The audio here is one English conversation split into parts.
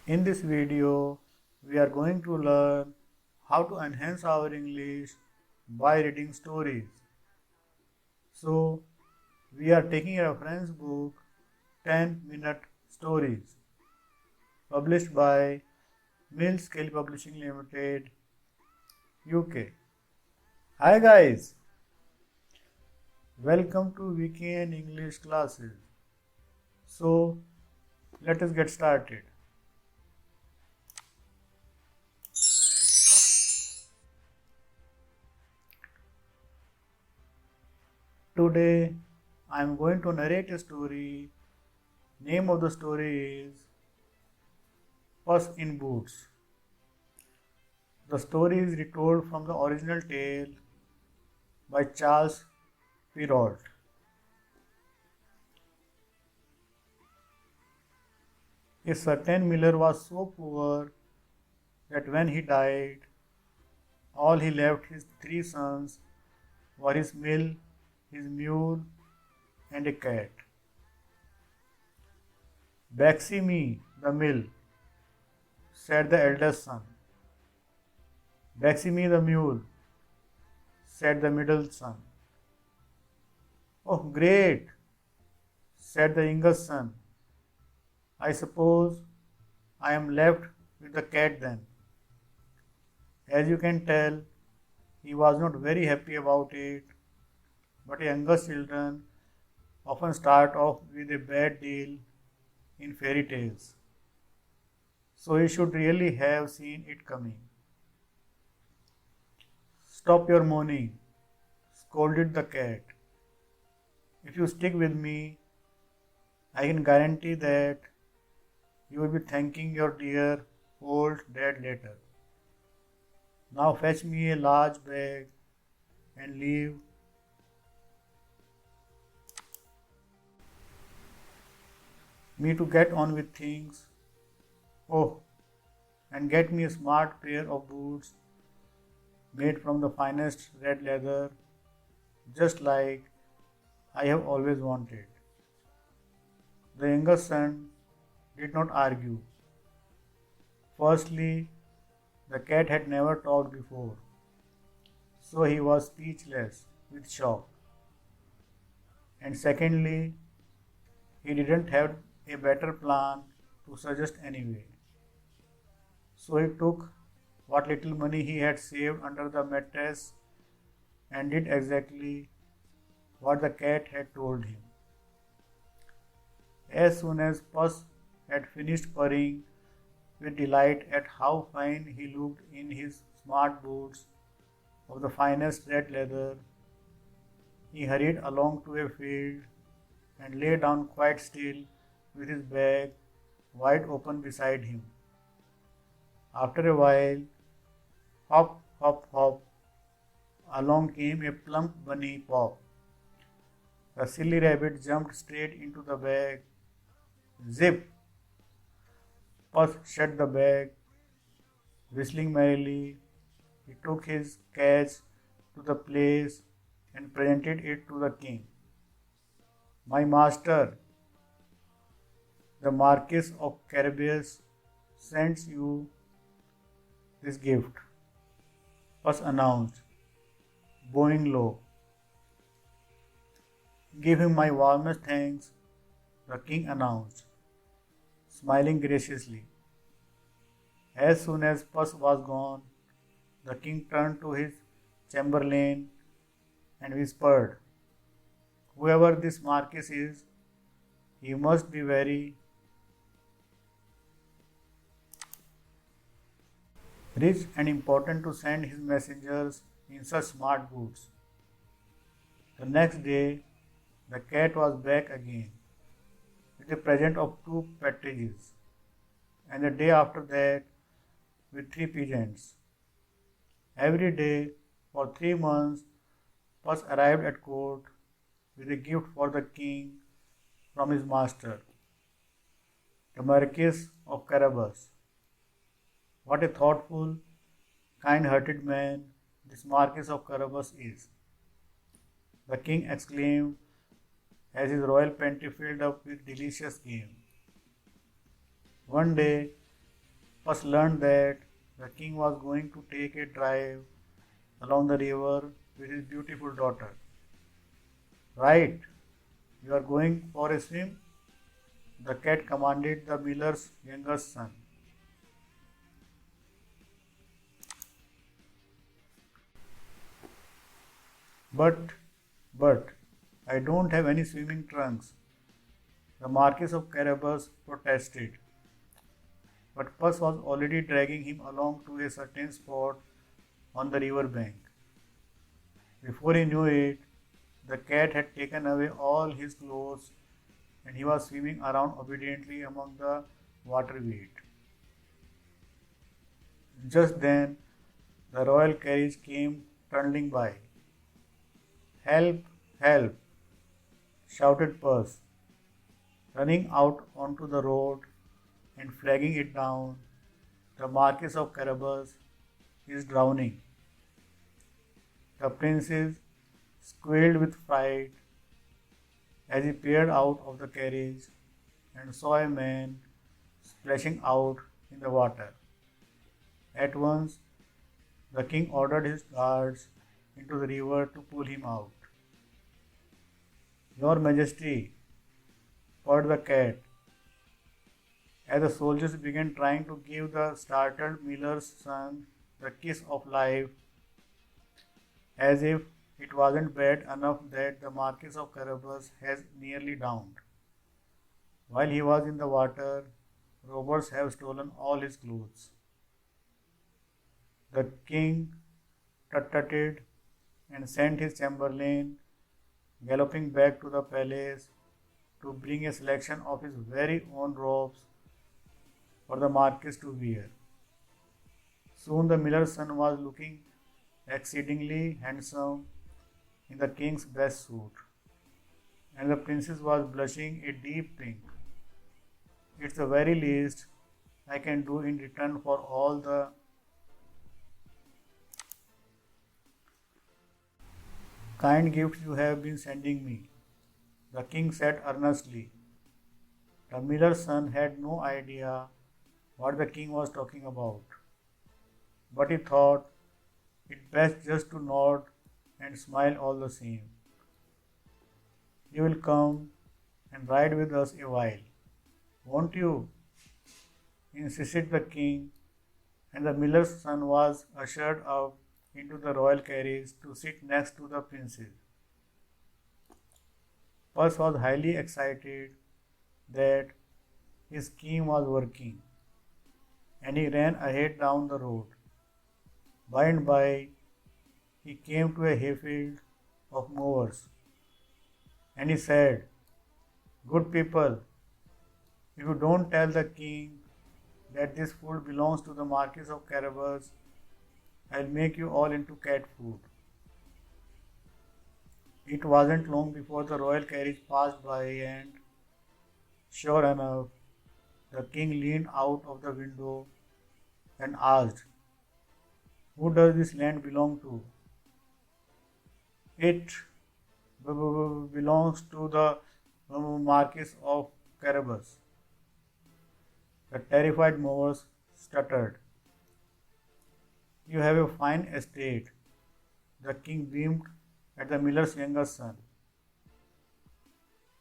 In this video, we are going to learn how to enhance our English by reading stories. So, we are taking a reference book 10-minute stories published by Mill Scale Publishing Limited, UK. Hi guys, welcome to VKN English classes. So, let us get started. Today I am going to narrate a story. Name of the story is Puss in Boots. The story is retold from the original tale by Charles Perrault. A certain miller was so poor that when he died, all he left his 3 sons were his mill, his mule, and a cat. "Baxi me the mill," said the eldest son. "Baxi me the mule," said the middle son. "Oh, great," said the youngest son. "I suppose I am left with the cat then." As you can tell, he was not very happy about it, but younger children often start off with a bad deal in fairy tales. So he should really have seen it coming. "Stop your moaning," scolded the cat. "If you stick with me, I can guarantee that you will be thanking your dear old dad later. Now fetch me a large bag and leave me to get on with things. Oh, and get me a smart pair of boots made from the finest red leather, just like I have always wanted." The youngest son did not argue. Firstly, the cat had never talked before, so he was speechless with shock. And secondly, he didn't have a better plan to suggest anyway. So he took what little money he had saved under the mattress and did exactly what the cat had told him. As soon as Puss had finished purring with delight at how fine he looked in his smart boots of the finest red leather, he hurried along to a field and lay down quite still with his bag wide open beside him. After a while, hop, hop, hop, along came a plump bunny pop. The silly rabbit jumped straight into the bag. Zip! Puss shut the bag. Whistling merrily, he took his catch to the place and presented it to the king. "My master, the Marquis of Carabas, sends you this gift," Puss announced, bowing low. "Give him my warmest thanks," the king announced, smiling graciously. As soon as Puss was gone, the king turned to his chamberlain and whispered, "Whoever this Marquis is, he must be very rich and important to send his messengers in such smart boots." The next day, the cat was back again with a present of 2 partridges, and the day after that with 3 pigeons. Every day for 3 months, Puss arrived at court with a gift for the king from his master, the Marquis of Carabas. What a thoughtful, kind-hearted man this Marquis of Carabas is, the king exclaimed as his royal pantry filled up with delicious game. One day, Puss learned that the king was going to take a drive along the river with his beautiful daughter. Right, you are going for a swim? The cat commanded the miller's youngest son. But, but, I don't have any swimming trunks. The Marquis of Carabas protested, but Puss was already dragging him along to a certain spot on the river bank. Before he knew it, the cat had taken away all his clothes and he was swimming around obediently among the water weed. Just then, the royal carriage came trundling by. Help! Help! Shouted Puss, running out onto the road and flagging it down. The Marquis of Carabas is drowning. The princess squealed with fright as he peered out of the carriage and saw a man splashing out in the water. At once, the king ordered his guards into the river to pull him out. Your Majesty, purred the cat, as the soldiers began trying to give the startled miller's son the kiss of life, as if it wasn't bad enough that the Marquis of Carabas has nearly drowned. While he was in the water, robbers have stolen all his clothes. The king tut-tutted and sent his chamberlain galloping back to the palace to bring a selection of his very own robes for the Marquis to wear. Soon the miller's son was looking exceedingly handsome in the king's best suit, and the princess was blushing a deep pink. It's the very least I can do in return for all the kind gifts you have been sending me, the king said earnestly. The miller's son had no idea what the king was talking about, but he thought it best just to nod and smile all the same. You will come and ride with us a while, won't you? Insisted the king, and the miller's son was ushered up into the royal carriage to sit next to the princess. Puss was highly excited that his scheme was working, and he ran ahead down the road. By and by, he came to a hayfield of mowers, and he said, Good people, if you don't tell the king that this food belongs to the Marquis of Carabas, I'll make you all into cat food. It wasn't long before the royal carriage passed by, and sure enough, the king leaned out of the window and asked, Who does this land belong to? It belongs to the Marquis of Carabas. The terrified mowers stuttered. You have a fine estate. The king beamed at the miller's youngest son,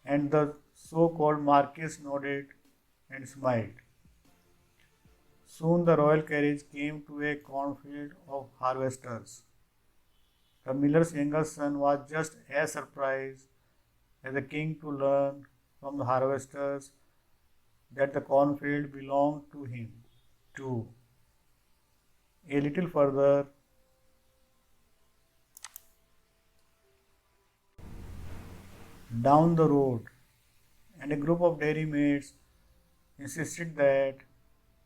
and the so-called Marquis nodded and smiled. Soon the royal carriage came to a cornfield of harvesters. The miller's youngest son was just as surprised as the king to learn from the harvesters that the cornfield belonged to him too. A little further, down the road, and a group of dairy maids insisted that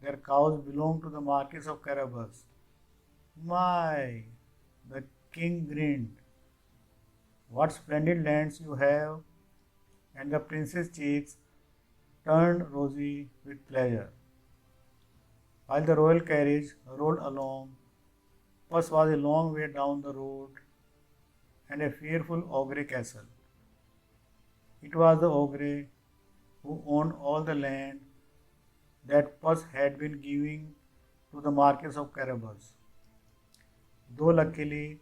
their cows belonged to the Marquis of Carabas. My, the king grinned. What splendid lands you have! And the prince's cheeks turned rosy with pleasure. While the royal carriage rolled along, Puss was a long way down the road and a fearful ogre castle. It was the ogre who owned all the land that Puss had been giving to the Marquis of Carabas, though luckily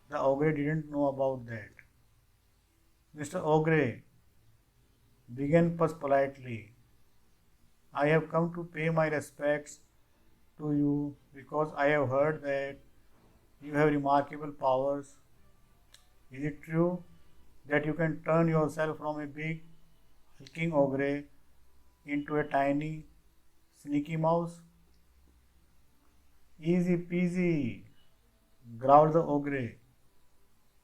the ogre didn't know about that. Mr. Ogre, began Puss politely, I have come to pay my respects to you because I have heard that you have remarkable powers. Is it true that you can turn yourself from a big, hulking ogre into a tiny, sneaky mouse? Easy peasy, growled the ogre.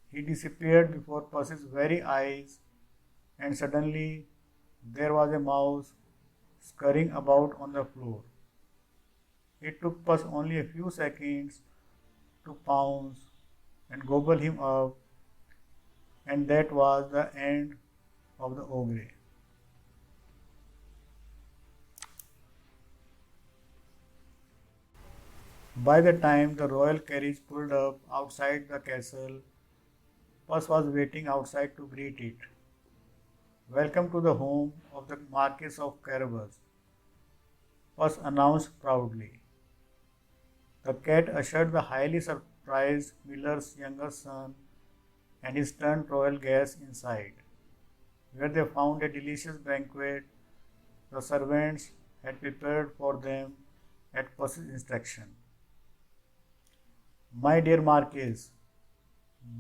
He disappeared before Puss's very eyes, and suddenly there was a mouse scurrying about on the floor. It took Puss only a few seconds to pounce and gobble him up, and that was the end of the ogre. By the time the royal carriage pulled up outside the castle, Puss was waiting outside to greet it. Welcome to the home of the Marquis of Carabas, Puss announced proudly. The cat ushered the highly surprised miller's younger son and his turned royal guests inside, where they found a delicious banquet the servants had prepared for them at Puss's instruction. My dear Marquis,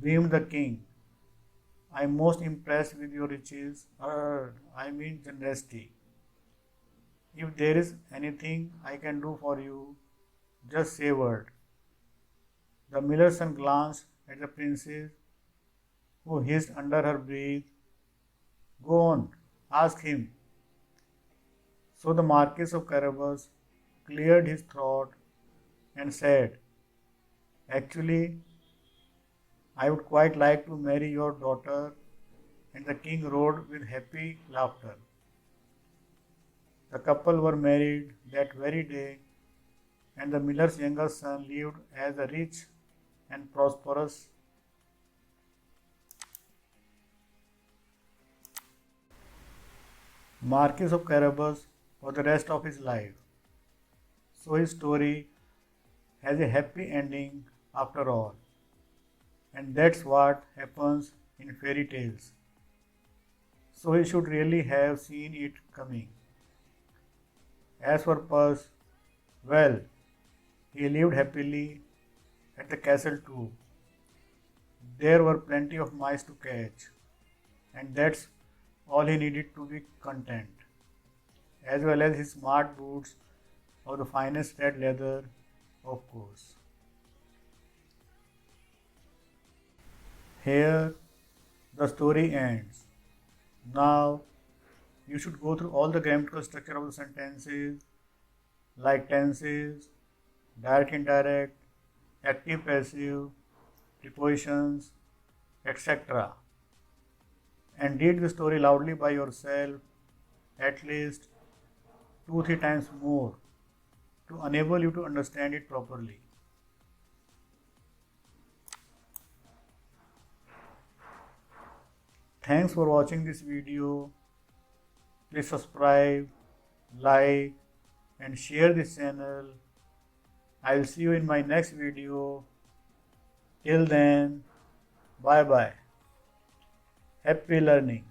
beamed the king, I am most impressed with your riches, generosity. If there is anything I can do for you, just say a word. The miller's son glanced at the princess, who hissed under her breath, Go on, ask him. So the Marquis of Carabas cleared his throat and said, Actually, I would quite like to marry your daughter, and the king roared with happy laughter. The couple were married that very day, and the miller's younger son lived as a rich and prosperous Marquis of Carabas for the rest of his life. So his story has a happy ending after all. And that's what happens in fairy tales. So he should really have seen it coming. As for Puss, well, he lived happily at the castle too. There were plenty of mice to catch, and that's all he needed to be content, as well as his smart boots of the finest red leather, of course. Here the story ends. Now you should go through all the grammatical structure of the sentences like tenses, direct indirect, active passive, prepositions, etc. and read the story loudly by yourself at least 2-3 times more to enable you to understand it properly. Thanks for watching this video. Please subscribe, like and share this channel. I will see you in my next video. Till then, bye bye. Happy learning.